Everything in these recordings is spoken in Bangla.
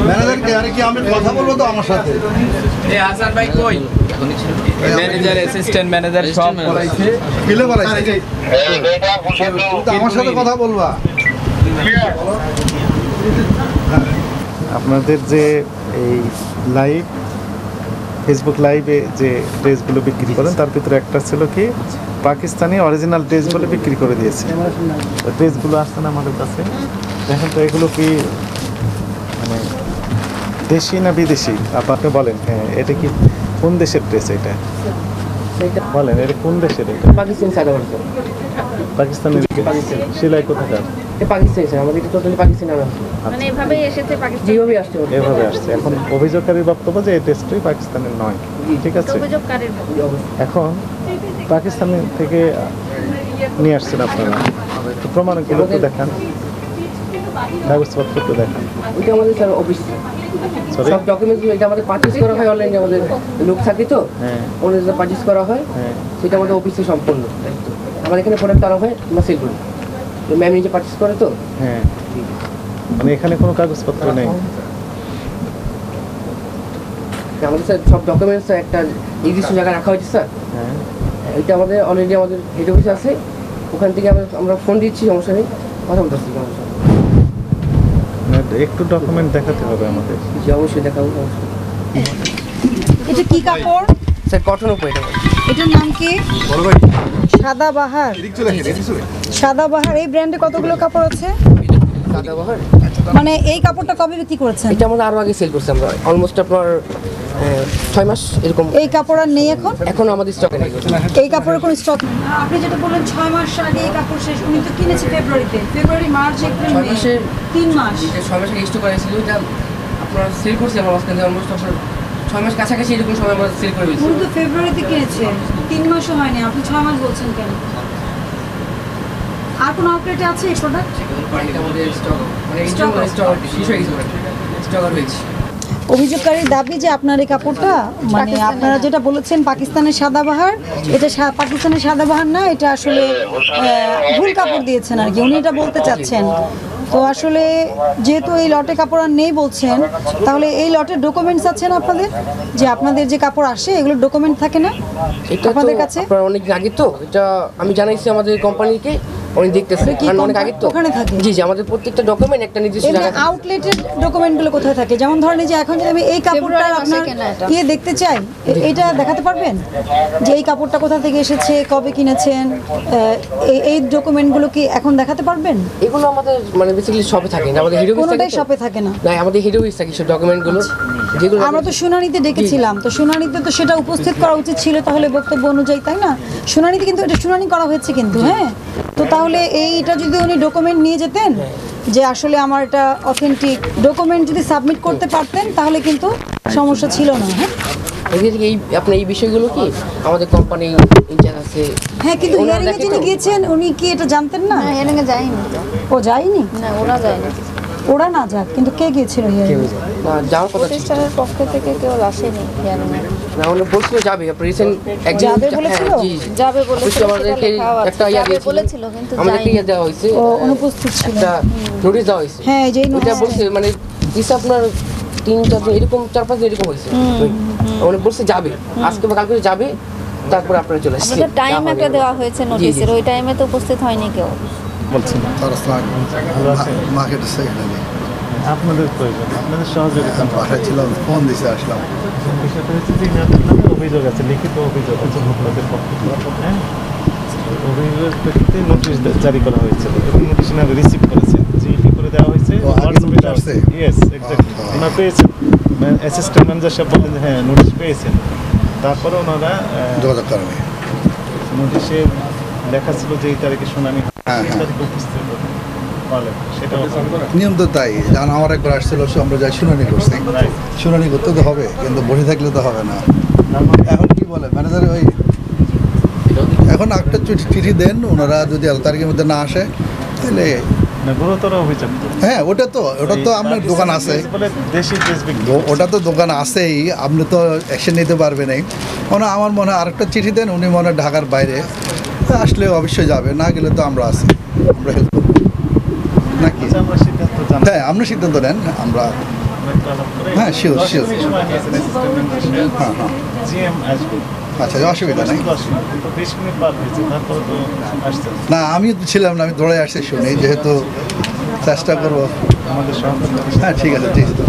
ম্যানেজারকে আরে কি আমি কথা বলবো তো আমার সাথে এই হাসান ভাই কই ম্যানেজার অ্যাসিস্ট্যান্ট ম্যানেজার সব করাইছে কিলে বলাইছে তো আমার সাথে কথা বলবা আপনাদের যে এই লাইভ ফেসবুক লাইভে যে ড্রেসগুলো বিক্রি করেন তার ভিতরে একটা ছিল কি পাকিস্তানি অরিজিনাল ড্রেসগুলো বিক্রি করে দিয়েছে। ড্রেসগুলো আসছে না আমাদের কাছে, দেখেন তো এগুলো কি মানে দেশি না বিদেশি? আপনি বলেন হ্যাঁ এটা কি কোন দেশের ড্রেস? এটা বলেন এটা কোন দেশের? এটা পাকিস্তান সাইড আমার পাকিস্তানের সেলাই কোথাকার? পাকিস্তানি স্যার, আমাদের এটা টোটালি পাকিস্তানি না, মানে এভাবেই এসেছে পাকিস্তান, যেভাবে আসছে এভাবে আসছে। এখন অভিযোগকারীর বক্তব্য যে এই ড্রেসটাই পাকিস্তানের নয়, ঠিক আছে? অভিযোগকারীর এখন পাকিস্তান থেকে নিয়ে আসছেন আপনারা, তো প্রমাণগুলো তো দেখান, কাগজপত্র তো দেখান। ওইটা আমাদের স্যার অফিস, সব ডকুমেন্টস এটা আমাদের পারচেজ করা হয় অনলাইনে, আমাদের লোক থাকে তো ওদের যেটা পারচেজ করা হয় সেটা আমাদের অফিসে সম্পূর্ণ। আমাদের এখানে প্রোডাক্ট আনা হয়, আমরা সেল করি, ম্যাম নিজে পারচেজ করে তো। হ্যাঁ, মানে এখানে কোনো কাগজপত্র নেই আমাদের স্যার, সব ডকুমেন্টস একটা নির্দিষ্ট জায়গায় রাখা হয়েছে স্যার। হ্যাঁ, এটা আমাদের অলরেডি আমাদের হেড অফিসে আছে, ওখান থেকে আমরা ফোন দিচ্ছি, সমস্যা নেই, কথা বলতেছি। একটু ডকুমেন্ট দেখাতে হবে আমাদের। জি অবশ্যই দেখাবো। এটা কি কাপড় স্যার? কটন উপর। এটার নাম কি? সাদাবাহার। সাদাবাহার এই ব্র্যান্ডে কতগুলো কাপড় আছে? সাদাবাহার মানে এই কাপড়টা কবে বিক্রি করেছেন? এটা আমরা আরো আগে সেল করছি, আমরা অলমোস্ট আপনার 6 মাস এরকম। এই কাপড় আর নেই এখন? এখন আমাদের স্টকে নেই এই কাপড়ের কোনো স্টক নেই। আপনি যেটা বললেন 6 মাস আগে এই কাপড় শেষ, উনি তো কিনেছে ফেব্রুয়ারিতে, ফেব্রুয়ারি মার্চ এপ্রিল মে 3 মাস। 6 মাস আগে স্টক করা ছিল, এটা আপনারা সেল করছি আমরা মাঝখানে অলমোস্ট আপনার 6 মাস কাছাকাছি এরকম সময় আমরা সেল করে দিয়েছি। উনি তো ফেব্রুয়ারিতে কিনেছে, 3 মাসও হয়নি, আপনি 6 মাস বলছেন কেন? আর কোন আউটলেটে আছে এই প্রোডাক্ট? আমাদের স্টক মানে স্টক শেষ হয়ে গেছে, স্টক আর হয়েছে। অভিযোগকারীর দাবি যে আপনার এই কাপড়টা মানে আপনারা যেটা বলেছেন পাকিস্তানের সাদাবাহার, এটা পাকিস্তানের সাদাবাহার না, এটা আসলে ভুল কাপড় দিয়েছেন আর কি, উনি এটা বলতে চাচ্ছেন। তো আসলে যেহেতু এই লটে কাপড় আর নেই বলছেন, তাহলে এই লটের ডকুমেন্টস আছে না আপনাদের, যে আপনাদের যে কাপড় আসে এগুলোর ডকুমেন্ট থাকে না আপনাদের কাছে? আপনার অনেক আগে তো এটা আমি জানাইছি আমাদের কোম্পানিকে, উনি দেখতেছে, কারণ অনেক আগে তো ওখানে থাকে। জি জি, আমাদের প্রত্যেকটা ডকুমেন্ট একটা নির্দিষ্ট জায়গায় থাকে। আউটলেটের ডকুমেন্টগুলো কোথায় থাকে? যেমন ধরেন যে এখন যদি আমি এই কাপড়টা আপনার দেখতে চাই, এটা দেখাতে পারবেন যে এই কাপড়টা কোথা থেকে এসেছে, কবে কিনেছেন, এই ডকুমেন্টগুলো কি এখন দেখাতে পারবেন? এগুলো আমাদের মানে বেসিক্যালি শপে থাকে না, আমাদের হেড অফিস থাকে। কোনোটাই শপে থাকে না? না, আমাদের হেড অফিস থাকে সব ডকুমেন্টগুলো, যেগুলো আমরা তো শুনানিতে ডেকেছিলাম, তো শুনানিতে তো সেটা উপস্থিত করা উচিত ছিল তাহলে বক্তব্য অনুযায়ী, তাই না? শুনানিতে কিন্তু এটা শুনানি করা হয়েছে কিন্তু, হ্যাঁ। তো তাহলে এইটা যদি উনি ডকুমেন্ট নিয়ে যেতেন যে আসলে আমার এটা অথেন্টিক, ডকুমেন্ট যদি সাবমিট করতে পারতেন তাহলে কিন্তু সমস্যা ছিল না। হ্যাঁ, এই আপনার এই বিষয়গুলো কি আমাদের কোম্পানি ইনচার্জ আছে। হ্যাঁ, কিন্তু হিয়ারিং এ যিনি গিয়েছেন উনি কি এটা জানতেন না? হিয়ারিং এ যায়নি তো। ও যায়নি? না, ওরা যায়নি। ওরা না যাক, কিন্তু কে গিয়েছিল হিয়ারিং? না, যাওয়ার কথা ছিল। প্রতিষ্ঠানের পক্ষ থেকে কেউ আসেনি হিয়ারিং এ। না, উনি বলছিল যাবে, রিসেন্ট একজন যাবে বলেছিল? যাবে বলেছিল, আমাদেরকে একটা যাবে বলেছিল কিন্তু আমাদেরকে যায়নি। দেওয়া হয়েছে, ও অনুপস্থিত ছিল। একটা নোটিশ দেওয়া হয়েছে। হ্যাঁ, যেই এটা নোটিশ বলছে মানে দিছে আপনার 3-4 দিন এরকম 4-5 দিন এরকম হয়েছে। উনি বলছে যাবে, আজকে বা কালকে যাবে, তারপর আপনারা চলে আসছে। আমাদের টাইম একটা দেওয়া হয়েছে নোটিশের, ওই টাইমে তো উপস্থিত হয়নি কেউ। বলছেন ভালো আছে মার্কেটে সেখানে আপনাদের প্রয়োজন, আপনাদের সহযোগিতা পাঠাচ্ছিলাম, ফোন দিতে আসলাম। বিষয়টা হচ্ছে যে আপনার নামে অভিযোগ আছে, লিখিত অভিযোগ আছে ভোক্তাদের পক্ষ থেকে। হ্যাঁ, অভিযোগের প্রেক্ষিতে নোটিশ জারি করা হয়েছে এবং নোটিশ না রিসিভ করেছে, জিপি করে দেওয়া হয়েছে। ইয়েস, এক্স্যাক্টলি, ওনারা পেয়েছেন। অ্যাসিস্ট্যান্ট ম্যানেজার সাহেব বলেন যে হ্যাঁ নোটিশ পেয়েছেন, তারপরে ওনারা যোগাযোগ করেনি। নোটিশে লেখা ছিল যে এই তারিখে শুনানি, এই তারিখে উপস্থিত বলেন, সেটা নিয়ম তো তাই, কারণ আমার একবার আসছিল, আমরা যাই শুনানি করছি, শুনানি করতে তো হবে, কিন্তু বসে থাকলে তো হবে না। এখন কি বলে ম্যানেজার, ওই এখন একটা চিঠি দেন, ওনারা যদি এত তারিখের মধ্যে না আসে তাহলে গুরুতর অভিযোগ। হ্যাঁ, ওটা তো আপনার দোকান আছে, ওটা তো দোকান আছেই, আপনি তো অ্যাকশন নিতে পারবেন। আমার মনে হয় আরেকটা চিঠি দেন, উনি মনে হয় ঢাকার বাইরে আসলে অবশ্যই যাবে, না গেলে তো আমরা আছি, আমরা হেল্প করবো নাকি? হ্যাঁ, আপনি সিদ্ধান্ত নেন, আমরা একটু আলাপ করে হ্যাঁ, sure, sure. সেই সময় নিয়েছেন অ্যাসিস্ট্যান্ট হ্যাঁ হ্যাঁ জিএম আসবে আচ্ছা, অসুবিধা নেই। 20 মিনিট পার হয়েছে, তারপরে তো আসছেন না, আমি তো ছিলাম না, আমি দৌড়ে আসছি শুনে, যেহেতু চেষ্টা করবো। আমাদের সহকর্মী। হ্যাঁ, ঠিক আছে, ঠিক আছে।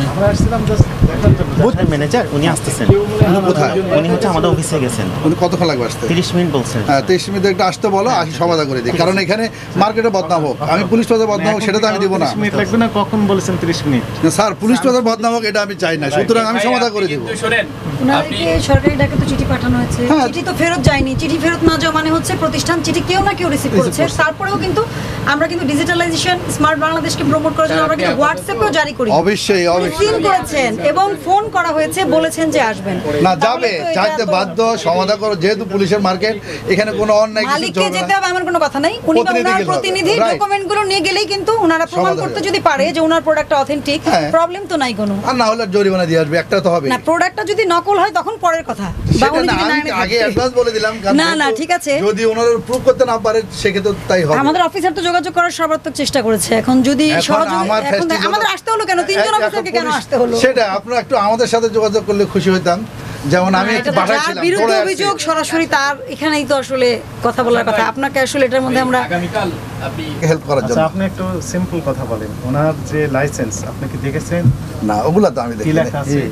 আমরা আসছিলাম জাস্ট দেখার জন্য। বুথের ম্যানেজার উনি আসতেছেন, উনি কোথায়? উনি হচ্ছে আমাদের অফিসে গেছেন, উনি কতক্ষণ লাগবে আসতে? 30 মিনিট বলছেন। হ্যাঁ, 30 মিনিট একটু আসতে বলো, আসি সমাধান করে দিই। কারণ এখানে মার্কেটে বদনাম হোক, আমি পুলিশ প্রধান বদনাম হোক, সেটা তো আমি দিব না। 30 মিনিট লাগবে না, কখন বলেছেন 30 মিনিট? স্যার, পুলিশ প্রধান বদনাম হোক, এটা আমি চাই না, সুতরাং আমি সমাধান করে দিব। কিন্তু শুনেন, আপনি ওনাদেরকে সরকারি ডাকে তো চিঠি পাঠানো হয়েছে, হ্যাঁ। চিঠি তো ফেরত যায়নি। চিঠি ফেরত না যাওয়া মানে হচ্ছে প্রতিষ্ঠান চিঠি কেউ না কেউ রিসিভ করেছে। তারপরেও কিন্তু আমরা কিন্তু ডিজিটালাইজেশন স্মার্ট বাংলাদেশকে প্রমোট করার জন্য আমরা কিন্তু হোয়াটসঅ্যাপেও জারি করি। অবশ্যই, অবশ্যই। সিন করেছেন এবং ফোন করা হয়েছে, বলেছেন যে আসবেন। না, তাহলে যাবে, তো এটা চাইতে তো- বাধ্য, সমাধান করো, যেহেতু পুলিশের মার্কেট, এখানে কোনো অন্যায় কিছু মালিককে চলবে যেতে না। হবে এমন কোনো কথা নাই। উনি বা প্রতিনিধি ওনার গেলে হবে। প্রতিনিধি Right. ডকুমেন্টগুলো নিয়ে গেলেই কিন্তু ওনারা প্রমাণ সমাধান করতে হবে। যদি পারে যে ওনার প্রোডাক্টটা অথেন্টিক, হ্যাঁ। প্রবলেম তো নাই কোনো। আর না হলে জরিমানা দিয়ে আসবে, একটা তো হবে। না, প্রোডাক্টটা যদি নকল হয় তখন পরের কথা। বা সেটা উনি না, যদি আমি না আগে অ্যাডভান্স বলে দিলাম, কারণ না, না, ঠিক আছে। যদি ওনারা প্রুভ করতে না পারে, সেক্ষেত্রে তাই হবে। আমাদের অফিসার তো যোগাযোগ করার সর্বাত্মক চেষ্টা করেছে। এখন যদি এখন সহযোগী আমার এখন festival- আমাদের আসতে হলো কেন? তিনজন এখন অফিসারকে কেন পুলিশ- আসতে হলো? সেটা আপনারা একটু আমাদের সাথে যোগাযোগ করলে খুশি হইতাম। যেমন আমি একটু এটা তো যার পাঠাইছিলাম, বিরুদ্ধে দৌড়ে আসছি। অভিযোগ সরাসরি তার এখানেই তো আসলে কথা বলার কথা। আপনাকে আসলে এটার মধ্যে আমরা আগামীকাল আপনি হেল্প করার আচ্ছা, জন্য। আপনি একটু সিম্পল কথা বলেন, ওনার যে লাইসেন্স আপনি কি দেখেছেন? না, ওগুলা তো আমি কি দেখি লেখা আছে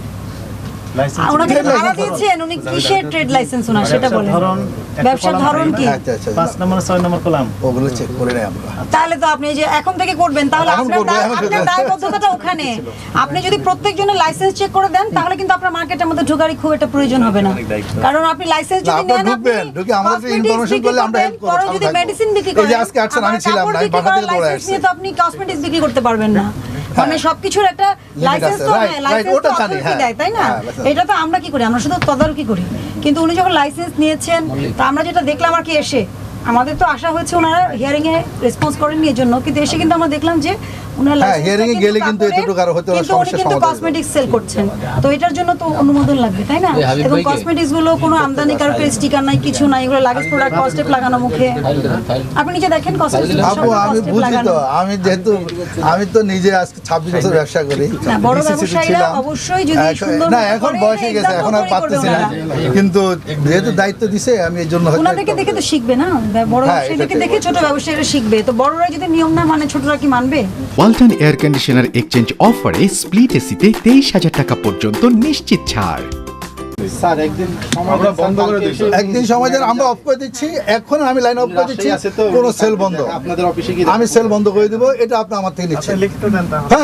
লাইসেন্স? ওনাকে trade ভাড়া license দিয়েছেন, উনি কিসের ট্রেড লাইসেন্স ওনার সেটা বলেন। ধরন, একটা ব্যবসার কলাম ধরন কি? আচ্ছা, আচ্ছা, 5 নম্বর 6 নম্বর কলাম। ওগুলো চেক করে নেই আমরা। তাহলে তো আপনি যে এখন থেকে করবেন, তাহলে এখন আপনার করবো, এখন আপনার করবো। দায়বদ্ধতাটা ওখানে। আপনি যদি প্রত্যেকজনের লাইসেন্স চেক করে দেন, তাহলে কিন্তু আপনার মার্কেটের মধ্যে ঢোকারই খুব একটা প্রয়োজন হবে না। কারণ আপনি লাইসেন্স না, যদি আপনারা নেন, ঢুকবেন, ঢুকে আমাদেরকে information করলে আমরা help করবো, পরে যদি থাকবো। মেডিসিন বিক্রি এই যে করেন, আজকে আসছেন, আমি আমার ছিলাম কাপড় না, আমি বিক্রি বাসা করার থেকে দৌড়ে লাইসেন্স আসছি। নিয়ে তো আপনি কসমেটিক্স বিক্রি করতে পারবেন না। মানে সবকিছুর একটা লাইসেন্স তো, right, হ্যাঁ, right, লাইসেন্স ওটা তো জানি, authority হ্যাঁ। দেয়, তাই না? হ্যাঁ, license। এটা তো আমরা কি করি? আমরা শুধু তদারকি করি। কিন্তু উনি যখন লাইসেন্স নিয়েছেন, তা আমরা যেটা দেখলাম আর কি, এসে আমাদের তো আশা হয়েছে ওনারা হিয়ারিং এ রেসপন্স করেননি এর জন্য, কিন্তু এসে কিন্তু আমরা দেখলাম যে ওনার হ্যাঁ, লাইসেন্সটা hearing এ গেলে কিন্তু কাপড়ের, এতটুকু আরো হয়তো ওরা কিন্তু উনি সমস্যার কিন্তু সমাধান হবে। কসমেটিক্স সেল করছেন। তো এটার জন্য তো অনুমোদন লাগবে, তাই না? এবং কসমেটিক্স গুলো কোনো আমদানিকারকের স্টিকার নাই, কিছু নাই, এগুলো লাগেজ প্রোডাক্ট, কস্টেপ লাগানো মুখে। আপনি নিচে দেখেন কসমেটিক্স আপু, আমি বুঝি তো, আমি যেহেতু আমি তো নিজে আজকে 26 বছর ব্যবসা করি, না, বড় DCC তে ব্যবসায়ীরা ছিলাম। অবশ্যই যদি সুন্দর না, এখন বয়স হয়ে গেছে, এখন আর পারতেছি না, কিন্তু যেহেতু দায়িত্ব দিছে, আমি এর জন্য হয়তো ওনাদেরকে দেখে তো শিখবে না, বড় হ্যাঁ, ব্যবসায়ীদেরকে এটা ঠিক দেখে ছোট ব্যবসায়ীরা শিখবে। তো বড়রা যদি নিয়ম না মানে, ছোটরা কি মানবে? ওয়ালটন এয়ার কন্ডিশনার এক্সচেঞ্জ অফারে স্প্লিট এসিতে 23,000 টাকা পর্যন্ত নিশ্চিত ছাড়। স্যার একদিন আমরা বন্ধ করে দিই। একদিন সময় দেন, আমরা অফ করে দিচ্ছি, এখন আমি লাইন অফ করে দিচ্ছি, কোনো সেল বন্ধ, আপনাদের অফিসে কি আমি সেল বন্ধ করে দিব, এটা আপনি আমার থেকে নিচ্ছেন। আপনি লিখিত দেন তাহলে।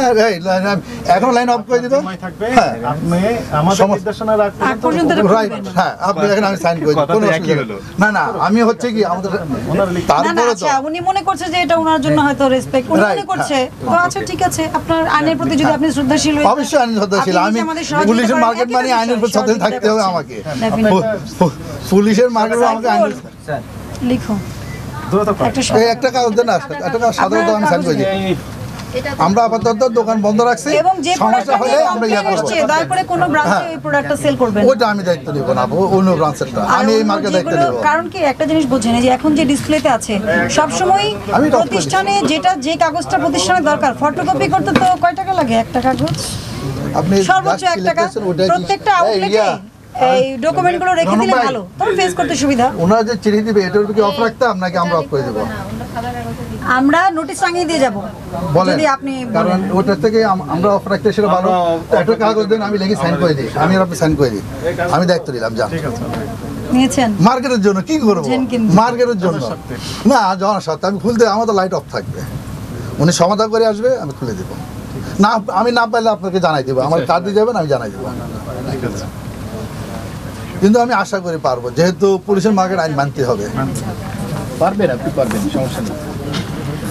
হ্যাঁ, এখন লাইন অফ করে দিব। সময় থাকবে, হ্যাঁ, আপনি আমাদের সমস্যা- নির্দেশনা আগ পর্যন্ত এটা রাইট, করবেন। হ্যাঁ, আপনি এখন আমি সাইন করে দিই, কোনো কথাটা অসুবিধা একই নেই। হলো। না, না, আমি হচ্ছে কি আমাদের ওনার লিখিত না, না, তারপরে তো আচ্ছা, উনি মনে করছে যে এটা ওনার জন্য হয়তো রেসপেক্ট উনি Right, মনে করছে। তো আচ্ছা, ঠিক আছে, আপনার আইনের প্রতি যদি আপনি শ্রদ্ধাশীল হন, অবশ্যই আইন শ্রদ্ধাশীল। আপনি আমি নিজে আমাদের সহযোগিতা পুলিশের করেন, মার্কেট একই মানে বিষয়, আইনের প্রতি সচেতন সহযোগিতা থাকতে হবে করছি। আমাকে। Definitely। পুলিশের মার্কেট আমাকে আইন লিখো দ্রুত কর। একটা এই একটা কাগজ দেন না, একটা কাগজ সাধারণত আমি সাইন করে দিই। আমরা আপাতত দোকান বন্ধ রাখছি, এবং যে সমস্যা হলে আমরা ইয়া করবো। আসছে, দয়া করে কোনো ব্রাঞ্চে ওই প্রোডাক্টটা সেল করবেন না। ওইটা আমি দায়িত্ব নিব না, অন্য ব্রাঞ্চেরটা আর আমি এই অন্য মার্কেট দায়িত্ব যেগুলো- নিব। কারণ কি একটা জিনিস বোঝেন, এই যে এখন যে ডিসপ্লেতে আছে সবসময় আমি এটা off করে প্রতিষ্ঠানে যে কাগজটা প্রতিষ্ঠানের দরকার, ফটোকপি করতে তো কয় টাকা লাগে? একটা কাগজ আপনি সর্বোচ্চ just 1 টাকা। লিখতেছেন, ওটাই কি- প্রত্যেকটা এই, আউটলেটে ইয়া, এই ডকুমেন্টগুলো রেখে দিলে ভাই। ভালো, তবে ফেস করতে সুবিধা। ওনারা যে চিঠি দিবে এটার কি অফ রাখতাম নাকি আমরা অফ করে দেবো? আমরা নোটিশ টাঙিয়ে দিয়ে যাব বলেন, যদি আপনি কারণ বলেন। ওটার থেকে আমরা অফ রাখতে সেটা ভালো। তো একটা কাগজ দেন, আমি লিখে সাইন করে দিই, আমি আর আপনি সাইন করে দিই, আমি দায়িত্ব দিলাম। যান নিয়েছেন মার্কেটের জন্য কি করবো, বুঝেন কিন্তু। মার্কেটের জন্য না, জনস্বার্থে আমি খুলতে, আমার তো লাইট অফ থাকবে, উনি সমাধান করে আসবে, আমি খুলে দেবো। না, আমি না পাইলে আপনাকে জানাই দেবো, আমার কার্ড দিয়ে যাবেন, আমি জানাই দেবো। কিন্তু আমি আশা করি পারবো, যেহেতু পুলিশের মার্কেট আইন মানতে হবে। পারবেন, আপনি পারবেন, সমস্যা নেই।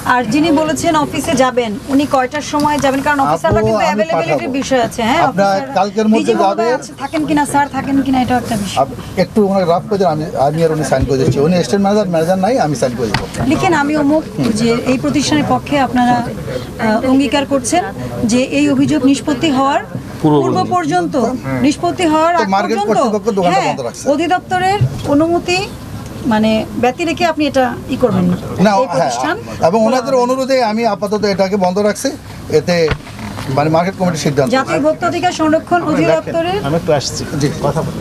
আর যিনি বলেছেন অফিসে যাবেন, উনি কয়টার সময় যাবেন? কারণ অফিসাররা আপু, কিন্তু আমি অ্যাভেলেবিলিটির পাঠাবো। বিষয় আছে। হ্যাঁ, আপনার অফিসার কালকের মধ্যে DG মহোদয় যাবে। আছে, থাকেন কিনা স্যার, থাকেন কিনা, এটা একটা বিষয়। একটু ওনাকে রাফ করে দেন, আমি আর উনি সাইন করে দিচ্ছি, উনি স্টেট ম্যানেজার নাই, আমি সাইন করে দেবো। লিখেন, আমি অমুক, যে এই প্রতিষ্ঠানের পক্ষে আপনারা অঙ্গীকার করছেন যে এই অভিযোগ নিষ্পত্তি হওয়ার পূর্ব পর্যন্ত, নিষ্পত্তি হওয়ার তো আগ মার্কেট পর্যন্ত, কর্তৃপক্ষ দোকানটা হ্যাঁ, বন্ধ রাখছে। অধিদপ্তরের অনুমতি মানে ব্যতি রেখে আপনি এটা করবেন না। না, এই হ্যাঁ, প্রতিষ্ঠান এবং ওনাদের অনুরোধে আমি আপাতত এটাকে বন্ধ রাখছি, এতে মানে মার্কেট কমিটির সিদ্ধান্ত। জাতীয় ভোক্তাধিকার সংরক্ষণ অধিদপ্তরের আমি একটু আসছি জি। কথা বলে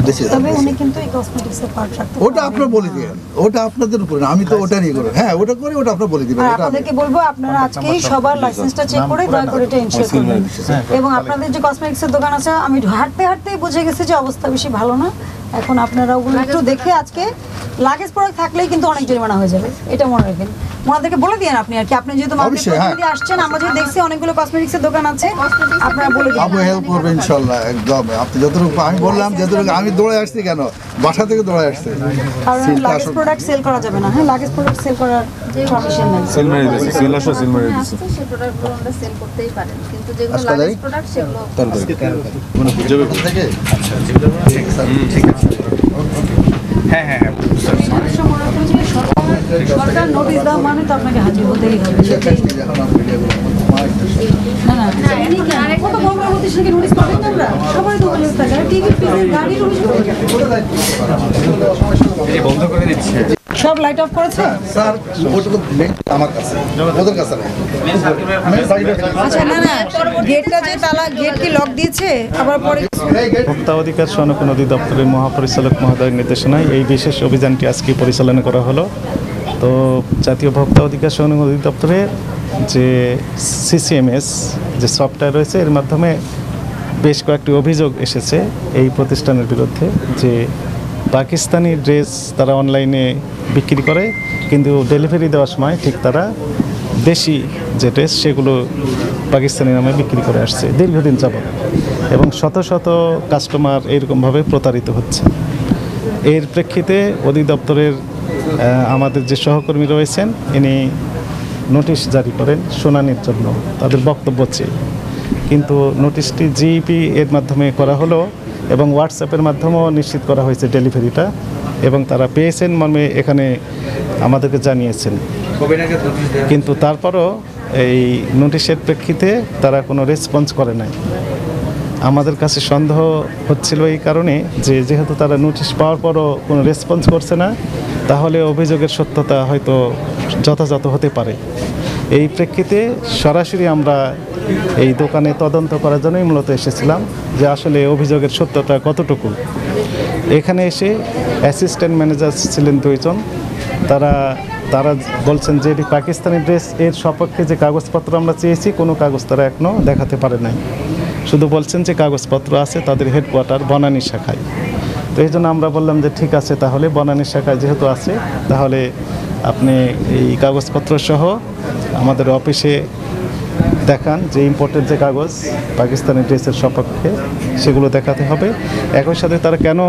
This is- তবে উনি কিন্তু এই কসমেটিক্সের পার্ট রাখতে ওটা আপনার বলে দিবেন, ওটা আপনাদের উপরে না, আমি তো ওটা নিয়ে করবো। হ্যাঁ ওটা করে ওটা আপনার বলে দিবেন। আর এটা আমি- আপনাদেরকে বলবো আপনারা আজকেই সবার লাইসেন্সটা চেক করে দয়া করে এটা ইনশিওর করবেন। এবং আপনাদের যে কসমেটিক্সের দোকান আছে আমি হাঁটতে হাঁটতেই বুঝে গেছি যে অবস্থা বেশি ভালো না। এখন আপনারা ওগুলো একটু দেখে আজকে লাগেজ প্রোডাক্ট থাকলেই কিন্তু অনেক জরিমানা হয়ে যাবে, এটা মনে রাখবেন। ওনাদেরকে বলে দিয়েন আপনি আর কি, আপনি যেহেতু মার্কেট অবশ্যই, হ্যাঁ। প্রতিনিধি আসছেন, আমরা যে দেখছি অনেকগুলো কসমেটিক্সের দোকান আছে, আপনারা বলে আবু দিন। হেল্প করবে ইনশাল্লাহ একদম। আপনি যতটুকু, আমি বললাম যতটুকু, আমি দৌড়ে আসছি কেন, বাসা থেকে দৌড়ে আসছি। কারণ সিলটা লাগেজ আসলে- প্রোডাক্ট সেল করা যাবে না। হ্যাঁ, লাগেজ প্রোডাক্ট সেল করার পারমিশন নেই। আসছে সেই প্রোডাক্টগুলো আমরা সেল করতেই পারেন, কিন্তু যেগুলো আজকে লাগেজ তাই? প্রোডাক্ট সেগুলো থেকে সরকার নোটিশ দেওয়া মানে তো আপনাকে হাজির হতেই হবে। যখন আমি ভিডিও না না এমনি কি কত বড় বড় প্রতিষ্ঠানকে নোটিশ পাবেন না আমরা? সবাই তো বলে থাকে টিভি পিসি গাড়ি নোটিশ বন্ধ করে দিচ্ছে। সব লাইট অফ করেছে। স্যার ওটা তো main আমার কাছে, ওদের কাছে নেই। আচ্ছা না না গেটটা যে তালা, গেট কি লক দিয়েছে আবার পরে? ভোক্তা অধিকার সংরক্ষণ অধিদপ্তরের মহাপরিচালক মহোদয়ের নির্দেশনায় এই বিশেষ অভিযানটি আজকে পরিচালনা করা হলো। তো জাতীয় ভোক্তা অধিকার সংরক্ষণ অধিদপ্তরের যে সিসিএমএস যে সফটওয়্যার রয়েছে, এর মাধ্যমে বেশ কয়েকটি অভিযোগ এসেছে এই প্রতিষ্ঠানের বিরুদ্ধে যে পাকিস্তানি ড্রেস তারা অনলাইনে বিক্রি করে, কিন্তু ডেলিভারি দেওয়ার সময় ঠিক তারা দেশি যে ড্রেস সেগুলো পাকিস্তানি নামে বিক্রি করে আসছে দীর্ঘদিন যাবত, এবং শত শত কাস্টমার এরকমভাবে প্রতারিত হচ্ছে। এর প্রেক্ষিতে অধিদপ্তরের আমাদের যে সহকর্মী রয়েছেন ইনি নোটিশ জারি করেন শুনানির জন্য তাদের বক্তব্য চেয়ে, কিন্তু নোটিশটি জিইপি এর মাধ্যমে করা হলো এবং হোয়াটসঅ্যাপের মাধ্যমেও নিশ্চিত করা হয়েছে ডেলিভারিটা, এবং তারা পেয়েছেন মর্মে এখানে আমাদেরকে জানিয়েছেন। কিন্তু তারপরও এই নোটিশের প্রেক্ষিতে তারা কোনো রেসপন্স করে নাই। আমাদের কাছে সন্দেহ হচ্ছিল এই কারণে যে যেহেতু তারা নোটিশ পাওয়ার পরও কোনো রেসপন্স করছে না, তাহলে অভিযোগের সত্যতা হয়তো যথাযথ হতে পারে। এই প্রেক্ষিতে সরাসরি আমরা এই দোকানে তদন্ত করার জন্যই মূলত এসেছিলাম যে আসলে অভিযোগের সত্যতা কতটুকু। এখানে এসে অ্যাসিস্ট্যান্ট ম্যানেজার ছিলেন দুইজন, তারা বলছেন যে এটি পাকিস্তানি ড্রেস, এর সপক্ষে যে কাগজপত্র আমরা চেয়েছি কোনো কাগজ তারা এখনও দেখাতে পারে নাই, শুধু বলছেন যে কাগজপত্র আছে তাদের হেডকোয়ার্টার বনানী শাখায়। তো এই জন্য আমরা বললাম যে ঠিক আছে, তাহলে বনানী শাখায় যেহেতু আছে তাহলে আপনি এই কাগজপত্র সহ আমাদের অফিসে দেখান যে ইম্পোর্টের যে কাগজ পাকিস্তানি ড্রেসের সপক্ষে সেগুলো দেখাতে হবে। একই সাথে তারা কেন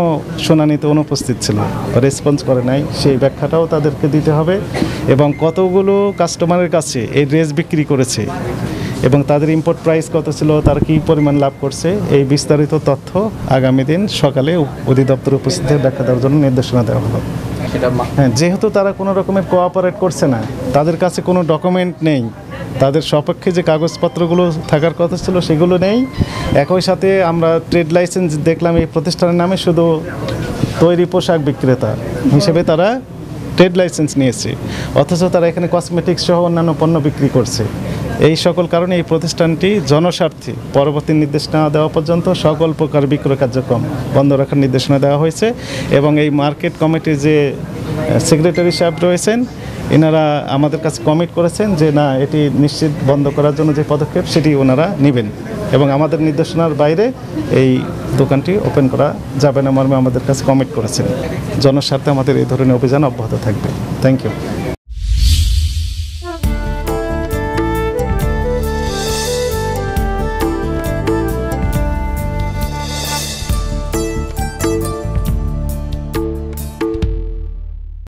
শুনানিতে অনুপস্থিত ছিল, রেসপন্স করে নাই সেই ব্যাখ্যাটাও তাদেরকে দিতে হবে, এবং কতগুলো কাস্টমারের কাছে এই ড্রেস বিক্রি করেছে এবং তাদের ইম্পোর্ট প্রাইস কত ছিল, তারা কী পরিমাণ লাভ করছে, এই বিস্তারিত তথ্য আগামী দিন সকালে অধিদপ্তরে উপস্থিত হয়ে ব্যাখ্যা দেওয়ার জন্য নির্দেশনা দেওয়া হলো। হ্যাঁ, যেহেতু তারা কোনো রকমের কোঅপারেট করছে না, তাদের কাছে কোনো ডকুমেন্ট নেই, তাদের সপক্ষে যে কাগজপত্রগুলো থাকার কথা ছিল সেগুলো নেই। একই সাথে আমরা ট্রেড লাইসেন্স দেখলাম এই প্রতিষ্ঠানের নামে শুধু তৈরি পোশাক বিক্রেতা হিসেবে তারা ট্রেড লাইসেন্স নিয়েছে, অথচ তারা এখানে কসমেটিক্স সহ অন্যান্য পণ্য বিক্রি করছে। এই সকল কারণে এই প্রতিষ্ঠানটি জনস্বার্থে পরবর্তী নির্দেশনা দেওয়া পর্যন্ত সকল প্রকার বিক্রয় কার্যক্রম বন্ধ রাখার নির্দেশনা দেওয়া হয়েছে, এবং এই মার্কেট কমিটির যে সেক্রেটারি সাহেব রয়েছেন এনারা আমাদের কাছে কমিট করেছেন যে না, এটি নিশ্চিত বন্ধ করার জন্য যে পদক্ষেপ সেটি ওনারা নেবেন, এবং আমাদের নির্দেশনার বাইরে এই দোকানটি ওপেন করা যাবে না মর্মে আমাদের কাছে কমিট করেছেন। জনস্বার্থে আমাদের এই ধরনের অভিযান অব্যাহত থাকবে। Thank you.